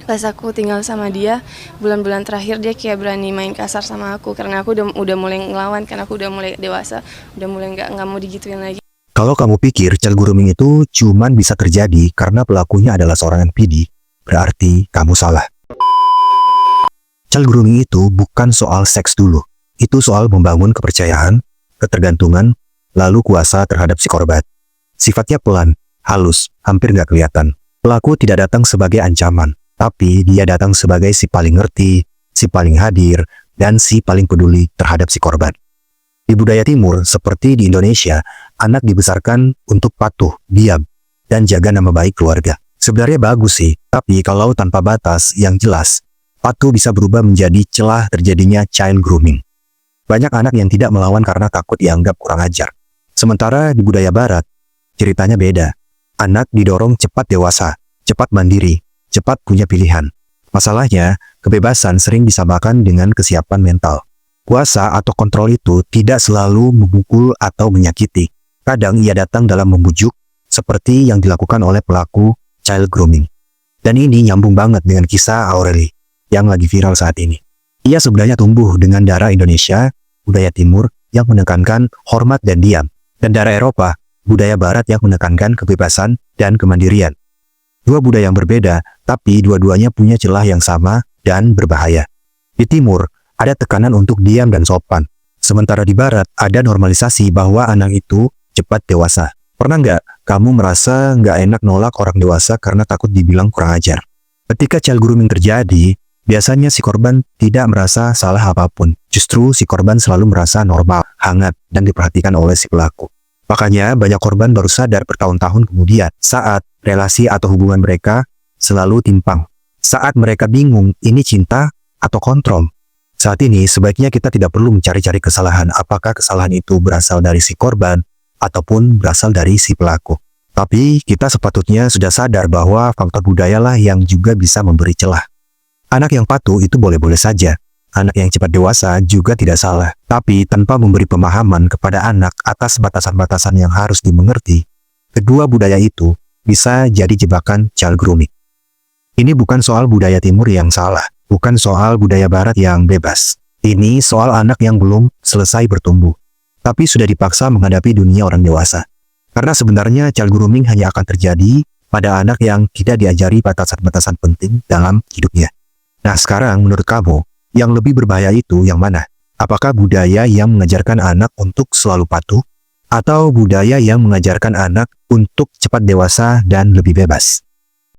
Pas aku tinggal sama dia, bulan-bulan terakhir dia kayak berani main kasar sama aku karena aku udah mulai ngelawan, karena aku udah mulai dewasa, udah mulai nggak mau digituin lagi. Kalau kamu pikir child grooming itu cuman bisa terjadi karena pelakunya adalah seorang NPD, berarti kamu salah. Child grooming itu bukan soal seks dulu. Itu soal membangun kepercayaan, ketergantungan, lalu kuasa terhadap si korban. Sifatnya pelan, halus, hampir nggak kelihatan. Pelaku tidak datang sebagai ancaman, tapi dia datang sebagai si paling ngerti, si paling hadir, dan si paling peduli terhadap si korban. Di budaya timur, seperti di Indonesia, anak dibesarkan untuk patuh, diam, dan jaga nama baik keluarga. Sebenarnya bagus sih, tapi kalau tanpa batas yang jelas, patuh bisa berubah menjadi celah terjadinya child grooming. Banyak anak yang tidak melawan karena takut dianggap kurang ajar. Sementara di budaya barat, ceritanya beda. Anak didorong cepat dewasa, cepat mandiri, cepat punya pilihan. Masalahnya, kebebasan sering disamakan dengan kesiapan mental. Kuasa atau kontrol itu tidak selalu memukul atau menyakiti. Kadang ia datang dalam membujuk, seperti yang dilakukan oleh pelaku child grooming. Dan ini nyambung banget dengan kisah Aurelie yang lagi viral saat ini. Ia sebenarnya tumbuh dengan darah Indonesia, budaya timur yang menekankan hormat dan diam, dan darah Eropa, budaya barat yang menekankan kebebasan dan kemandirian. Dua budaya yang berbeda, tapi dua-duanya punya celah yang sama dan berbahaya. Di timur, ada tekanan untuk diam dan sopan. Sementara di barat, ada normalisasi bahwa anak itu cepat dewasa. Pernah nggak kamu merasa nggak enak nolak orang dewasa karena takut dibilang kurang ajar? Ketika child grooming terjadi, biasanya si korban tidak merasa salah apapun. Justru si korban selalu merasa normal, hangat, dan diperhatikan oleh si pelaku. Makanya banyak korban baru sadar bertahun-tahun kemudian saat relasi atau hubungan mereka selalu timpang. Saat mereka bingung ini cinta atau kontrol. Saat ini sebaiknya kita tidak perlu mencari-cari kesalahan, apakah kesalahan itu berasal dari si korban ataupun berasal dari si pelaku. Tapi kita sepatutnya sudah sadar bahwa faktor budayalah yang juga bisa memberi celah. Anak yang patuh itu boleh-boleh saja. Anak yang cepat dewasa juga tidak salah. Tapi tanpa memberi pemahaman kepada anak atas batasan-batasan yang harus dimengerti, kedua budaya itu bisa jadi jebakan child grooming. Ini bukan soal budaya timur yang salah, bukan soal budaya barat yang bebas. Ini soal anak yang belum selesai bertumbuh, tapi sudah dipaksa menghadapi dunia orang dewasa. Karena sebenarnya child grooming hanya akan terjadi pada anak yang tidak diajari batasan-batasan penting dalam hidupnya. Nah sekarang menurut kamu, yang lebih berbahaya itu yang mana? Apakah budaya yang mengajarkan anak untuk selalu patuh? Atau budaya yang mengajarkan anak untuk cepat dewasa dan lebih bebas?